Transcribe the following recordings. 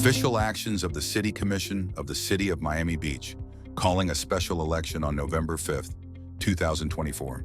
Official actions of the City Commission of the City of Miami Beach, calling a special election on November 5th, 2024.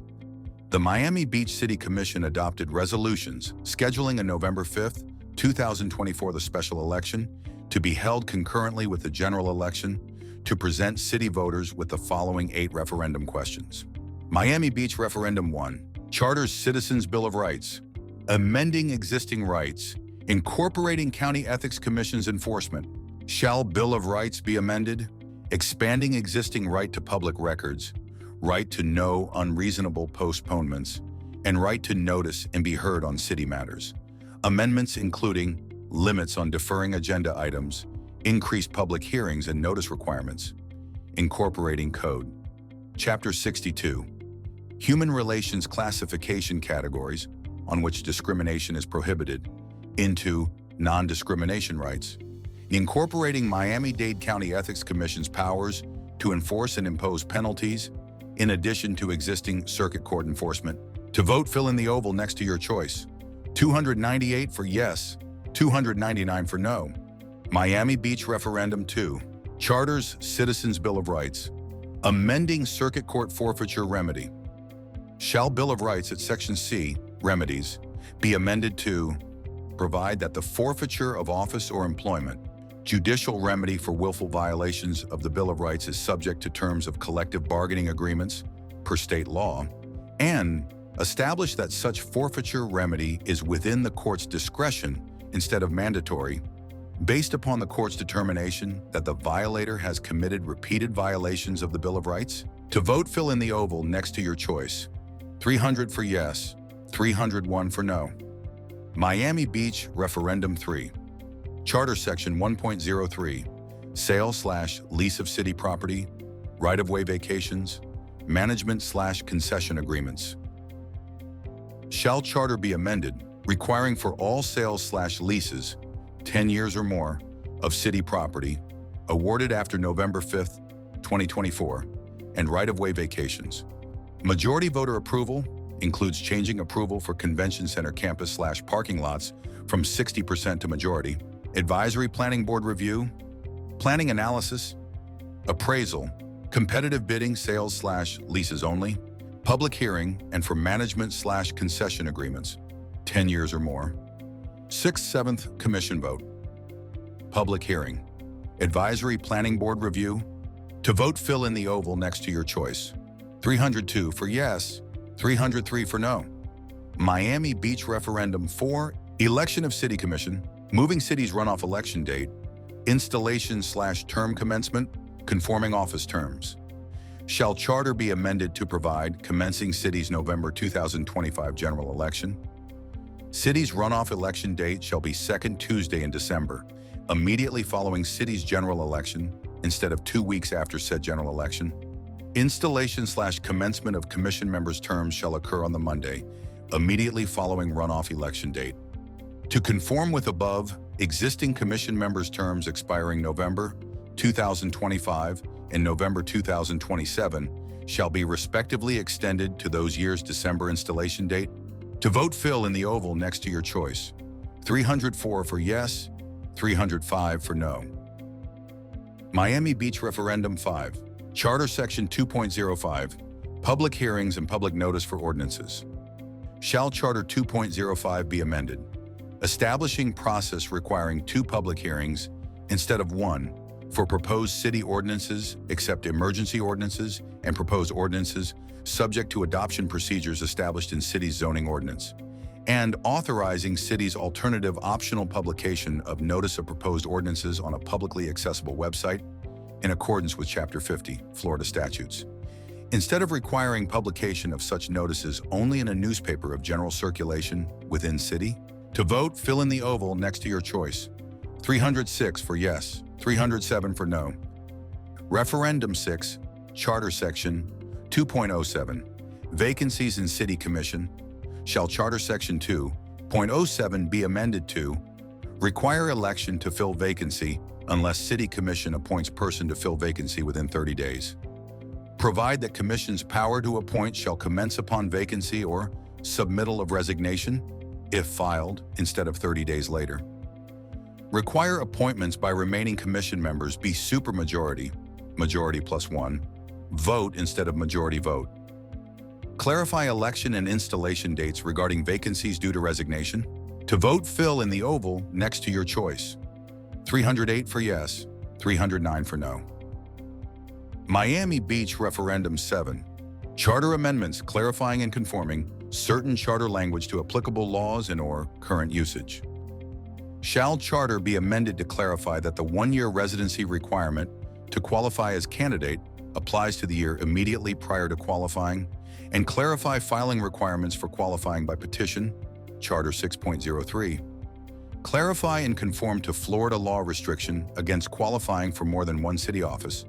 The Miami Beach City Commission adopted resolutions scheduling a November 5th, 2024 the special election to be held concurrently with the general election to present city voters with the following 8 referendum questions. Miami Beach Referendum 1. Charter's Citizens Bill of Rights. Amending existing rights. Incorporating County Ethics Commission's enforcement. Shall Bill of Rights be amended? Expanding existing right to public records, right to no unreasonable postponements, and right to notice and be heard on city matters. Amendments including limits on deferring agenda items, increased public hearings and notice requirements. Incorporating Code. Chapter 62. Human Relations Classification Categories on which discrimination is prohibited into non-discrimination rights. Incorporating Miami-Dade County Ethics Commission's powers to enforce and impose penalties, in addition to existing circuit court enforcement. To vote, fill in the oval next to your choice. 298 for yes, 299 for no. Miami Beach Referendum 2. Charter's Citizens Bill of Rights. Amending circuit court forfeiture remedy. Shall Bill of Rights at Section C, Remedies, be amended to provide that the forfeiture of office or employment, judicial remedy for willful violations of the Bill of Rights is subject to terms of collective bargaining agreements per state law, and establish that such forfeiture remedy is within the court's discretion instead of mandatory, based upon the court's determination that the violator has committed repeated violations of the Bill of Rights. To vote, fill in the oval next to your choice. 300 for yes, 301 for no. Miami Beach Referendum 3. Charter Section 1.03, Sale/lease of city property, right-of-way vacations, management/concession agreements. Shall charter be amended, requiring for all sales/leases, 10 years or more, of city property, awarded after November 5th, 2024, and right-of-way vacations. Majority voter approval includes changing approval for convention center campus/parking lots from 60% to majority, advisory planning board review, planning analysis, appraisal, competitive bidding sales/leases only, public hearing, and for management/concession agreements, 10 years or more. 6/7 commission vote. Public hearing. Advisory planning board review. To vote, fill in the oval next to your choice. 302 for yes, 303 for no. Miami Beach Referendum 4. Election of City Commission. Moving city's runoff election date. Installation/term commencement. Conforming office terms. Shall charter be amended to provide commencing city's November 2025 general election? City's runoff election date shall be second Tuesday in December, immediately following city's general election, instead of 2 weeks after said general election. Installation/commencement of commission members' terms shall occur on the Monday, immediately following runoff election date. To conform with above, existing commission members' terms expiring November 2025 and November 2027 shall be respectively extended to those years' December installation date. To vote, fill in the oval next to your choice. 304 for yes, 305 for no. Miami Beach Referendum 5. Charter Section 2.05, Public Hearings and Public Notice for Ordinances. Shall Charter 2.05 be amended, establishing process requiring 2 public hearings instead of 1 for proposed city ordinances except emergency ordinances and proposed ordinances subject to adoption procedures established in city's zoning ordinance, and authorizing city's alternative optional publication of notice of proposed ordinances on a publicly accessible website in accordance with Chapter 50, Florida statutes. Instead of requiring publication of such notices only in a newspaper of general circulation within city. To vote, fill in the oval next to your choice. 306 for yes, 307 for no. Referendum 6, Charter Section 2.07, Vacancies in City Commission. Shall Charter Section 2.07 be amended to require election to fill vacancy unless City Commission appoints person to fill vacancy within 30 days. Provide that Commission's power to appoint shall commence upon vacancy or submittal of resignation, if filed, instead of 30 days later. Require appointments by remaining commission members be supermajority, majority plus one, vote instead of majority vote. Clarify election and installation dates regarding vacancies due to resignation. To vote, fill in the oval next to your choice. 308 for yes, 309 for no. Miami Beach Referendum 7. Charter amendments clarifying and conforming certain charter language to applicable laws and/or current usage. Shall charter be amended to clarify that the one-year residency requirement to qualify as candidate applies to the year immediately prior to qualifying, and clarify filing requirements for qualifying by petition, Charter 6.03. Clarify and conform to Florida law restriction against qualifying for more than one city office,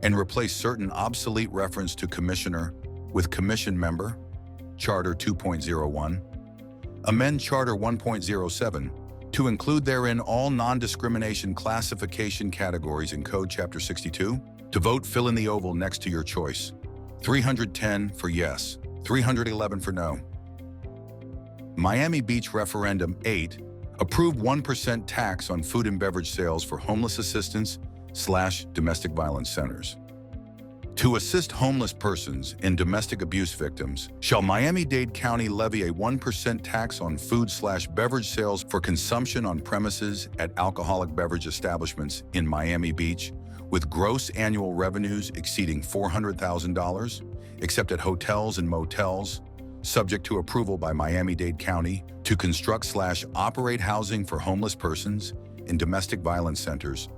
and replace certain obsolete reference to commissioner with commission member, Charter 2.01. Amend Charter 1.07 to include therein all non-discrimination classification categories in Code Chapter 62. To vote, fill in the oval next to your choice. 310 for yes, 311 for no. Miami Beach Referendum 8. Approve 1% tax on food and beverage sales for homeless assistance/domestic violence centers. To assist homeless persons and domestic abuse victims, shall Miami-Dade County levy a 1% tax on food/beverage sales for consumption on premises at alcoholic beverage establishments in Miami Beach with gross annual revenues exceeding $400,000, except at hotels and motels, subject to approval by Miami-Dade County, to construct/operate housing for homeless persons in domestic violence centers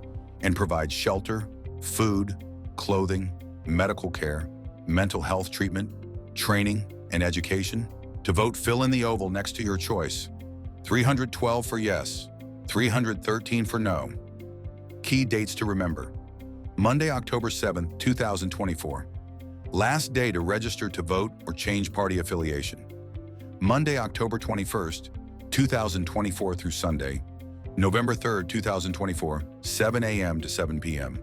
and provide shelter, food, clothing, medical care, mental health treatment, training, and education. To vote, fill in the oval next to your choice. 312 for yes, 313 for no. Key dates to remember. Monday, October 7, 2024. Last day to register to vote or change party affiliation. Monday, October 21st, 2024 through Sunday, November 3rd, 2024, 7 a.m. to 7 p.m.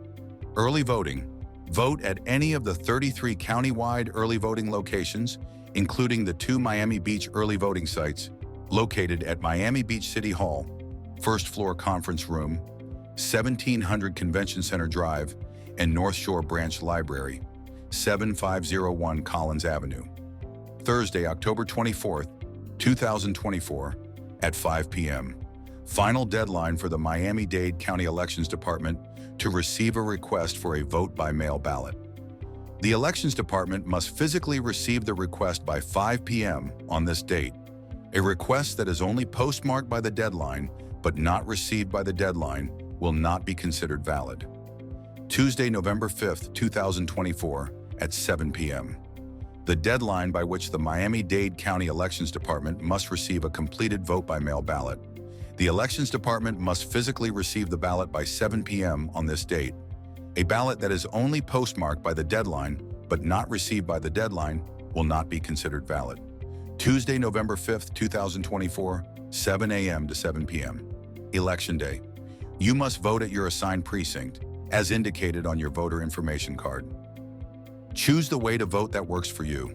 Early voting. Vote at any of the 33 county-wide early voting locations, including the 2 Miami Beach early voting sites located at Miami Beach City Hall, first floor conference room, 1700 Convention Center Drive, and North Shore Branch Library, 7501 Collins Avenue. Thursday, October 24th, 2024, at 5 p.m. Final deadline for the Miami-Dade County Elections Department to receive a request for a vote-by-mail ballot. The Elections Department must physically receive the request by 5 p.m. on this date. A request that is only postmarked by the deadline but not received by the deadline will not be considered valid. Tuesday, November 5th, 2024, at 7 p.m. The deadline by which the Miami-Dade County Elections Department must receive a completed vote-by-mail ballot. The Elections Department must physically receive the ballot by 7 p.m. on this date. A ballot that is only postmarked by the deadline but not received by the deadline will not be considered valid. Tuesday, November 5th, 2024, 7 a.m. to 7 p.m. Election Day. You must vote at your assigned precinct, as indicated on your voter information card. Choose the way to vote that works for you.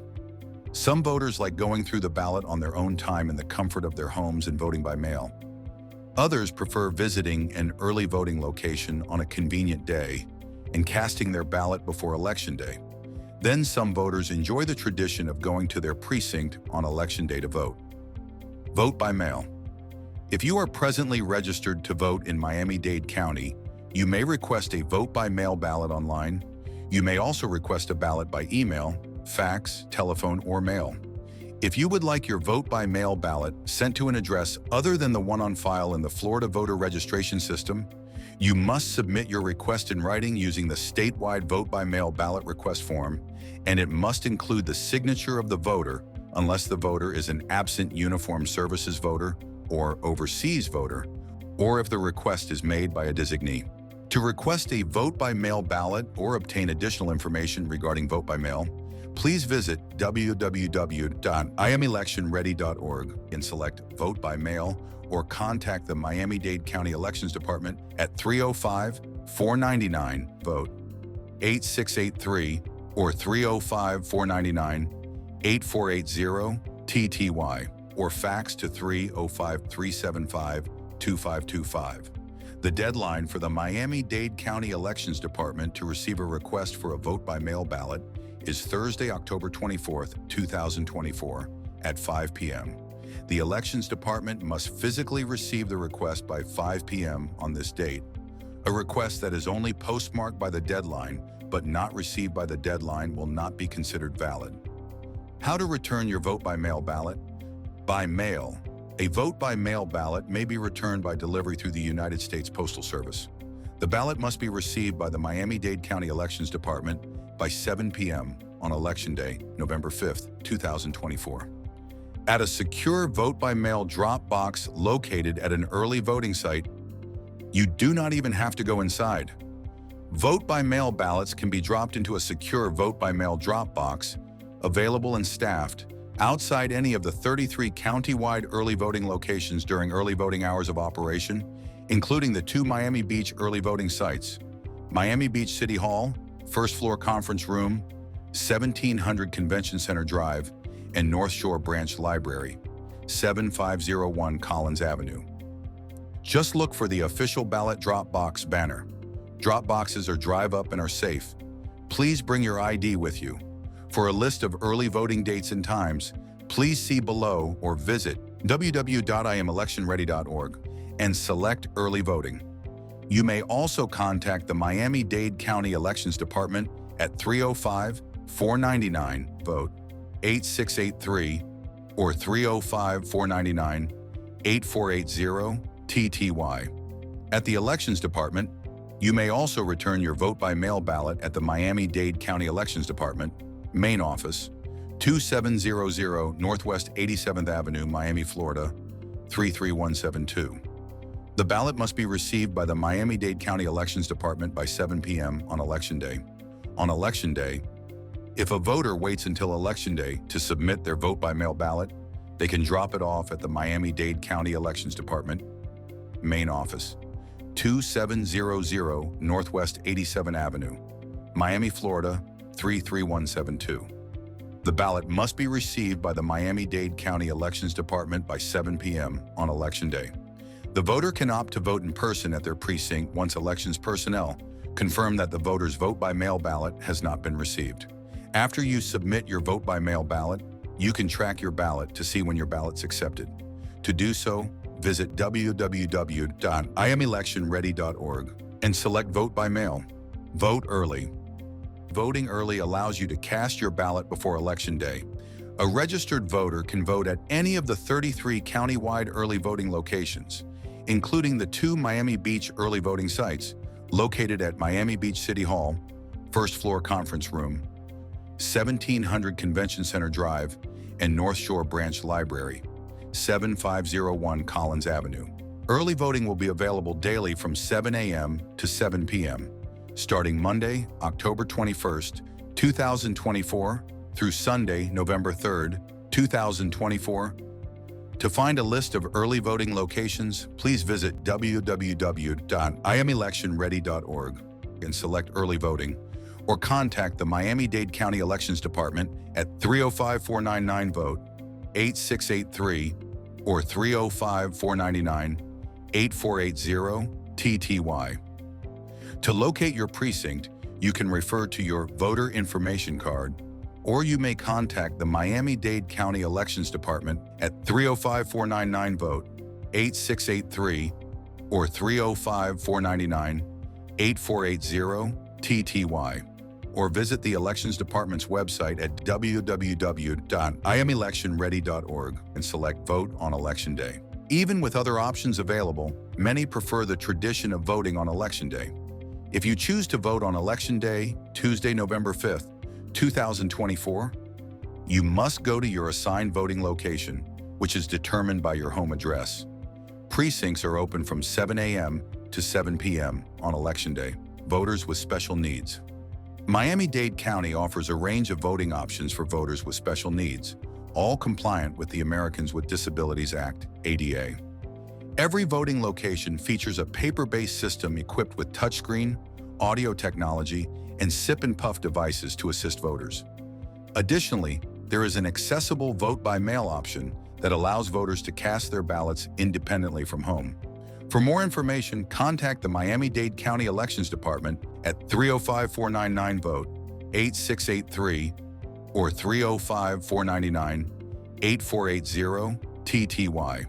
Some voters like going through the ballot on their own time in the comfort of their homes and voting by mail. Others prefer visiting an early voting location on a convenient day and casting their ballot before Election Day. Then some voters enjoy the tradition of going to their precinct on Election Day to vote. Vote by mail. If you are presently registered to vote in Miami-Dade County, you may request a vote-by-mail ballot online. You may also request a ballot by email, fax, telephone, or mail. If you would like your vote-by-mail ballot sent to an address other than the one on file in the Florida voter registration system, you must submit your request in writing using the statewide vote-by-mail ballot request form, and it must include the signature of the voter unless the voter is an absent uniformed services voter or overseas voter, or if the request is made by a designee. To request a vote-by-mail ballot or obtain additional information regarding vote-by-mail, please visit www.imelectionready.org and select Vote by Mail or contact the Miami-Dade County Elections Department at 305-499-VOTE, 8683 or 305-499-8480 TTY, or fax to 305-375-2525. The deadline for the Miami-Dade County Elections Department to receive a request for a vote-by-mail ballot is Thursday, October 24th, 2024, at 5 p.m. The Elections Department must physically receive the request by 5 p.m. on this date. A request that is only postmarked by the deadline but not received by the deadline will not be considered valid. How to return your vote-by-mail ballot? By mail. A vote-by-mail ballot may be returned by delivery through the United States Postal Service. The ballot must be received by the Miami-Dade County Elections Department by 7 p.m. on Election Day, November 5th, 2024. At a secure vote-by-mail drop box located at an early voting site, you do not even have to go inside. Vote-by-mail ballots can be dropped into a secure vote-by-mail drop box, available and staffed, outside any of the 33 county-wide early voting locations during early voting hours of operation, including the 2 Miami Beach early voting sites: Miami Beach City Hall, First Floor Conference Room, 1700 Convention Center Drive, and North Shore Branch Library, 7501 Collins Avenue. Just look for the official ballot drop box banner. Drop boxes are drive-up and are safe. Please bring your ID with you. For a list of early voting dates and times, please see below or visit www.imelectionready.org and select Early Voting. You may also contact the Miami-Dade County Elections Department at 305-499-VOTE 8683 or 305-499-8480 TTY. At the Elections Department, you may also return your vote-by-mail ballot at the Miami-Dade County Elections Department, Main Office, 2700 Northwest 87th Avenue, Miami, Florida, 33172. The ballot must be received by the Miami-Dade County Elections Department by 7 p.m. on Election Day. On Election Day, if a voter waits until Election Day to submit their vote-by-mail ballot, they can drop it off at the Miami-Dade County Elections Department, Main Office, 2700 Northwest 87th Avenue, Miami, Florida, 33172. The ballot must be received by the Miami-Dade County Elections Department by 7 p.m. on Election Day. The voter can opt to vote in person at their precinct once elections personnel confirm that the voter's vote-by-mail ballot has not been received. After you submit your vote-by-mail ballot, you can track your ballot to see when your ballot's accepted. To do so, visit www.imelectionready.org and select Vote by Mail. Vote early. Voting early allows you to cast your ballot before Election Day. A registered voter can vote at any of the 33 county-wide early voting locations, including the 2 Miami Beach early voting sites located at Miami Beach City Hall, First Floor Conference Room, 1700 Convention Center Drive, and North Shore Branch Library, 7501 Collins Avenue. Early voting will be available daily from 7 a.m. to 7 p.m., starting Monday, October 21st, 2024, through Sunday, November 3rd, 2024. To find a list of early voting locations, please visit www.imelectionready.org and select Early Voting, or contact the Miami-Dade County Elections Department at 305-499-VOTE 8683 or 305-499-8480 TTY. To locate your precinct, you can refer to your voter information card, or you may contact the Miami-Dade County Elections Department at 305-499-VOTE 8683 or 305-499-8480 TTY, or visit the Elections Department's website at www.imelectionready.org and select Vote on Election Day. Even with other options available, many prefer the tradition of voting on Election Day. If you choose to vote on Election Day, Tuesday, November 5th, 2024, you must go to your assigned voting location, which is determined by your home address. Precincts are open from 7 a.m. to 7 p.m. on Election Day. Voters with special needs. Miami-Dade County offers a range of voting options for voters with special needs, all compliant with the Americans with Disabilities Act, ADA. Every voting location features a paper-based system equipped with touchscreen, audio technology, and sip-and-puff devices to assist voters. Additionally, there is an accessible vote-by-mail option that allows voters to cast their ballots independently from home. For more information, contact the Miami-Dade County Elections Department at 305-499-VOTE, 8683, or 305-499-8480 TTY,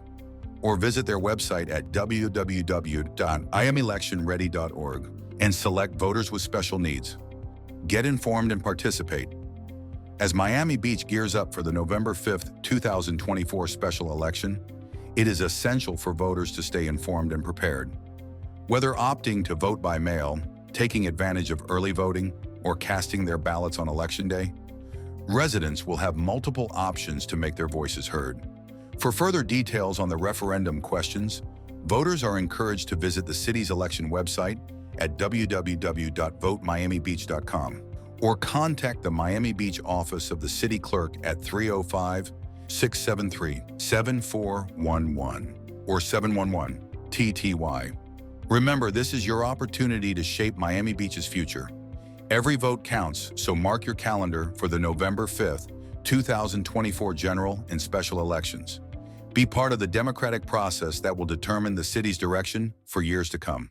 or visit their website at www.iamelectionready.org and select Voters with Special Needs. Get informed and participate. As Miami Beach gears up for the November 5th, 2024 special election, it is essential for voters to stay informed and prepared. Whether opting to vote by mail, taking advantage of early voting, or casting their ballots on Election Day, residents will have multiple options to make their voices heard. For further details on the referendum questions, voters are encouraged to visit the city's election website at www.votemiamibeach.com or contact the Miami Beach office of the city clerk at 305-673-7411 or 711 TTY. Remember, this is your opportunity to shape Miami Beach's future. Every vote counts, so mark your calendar for the November 5th, 2024 general and special elections. Be part of the democratic process that will determine the city's direction for years to come.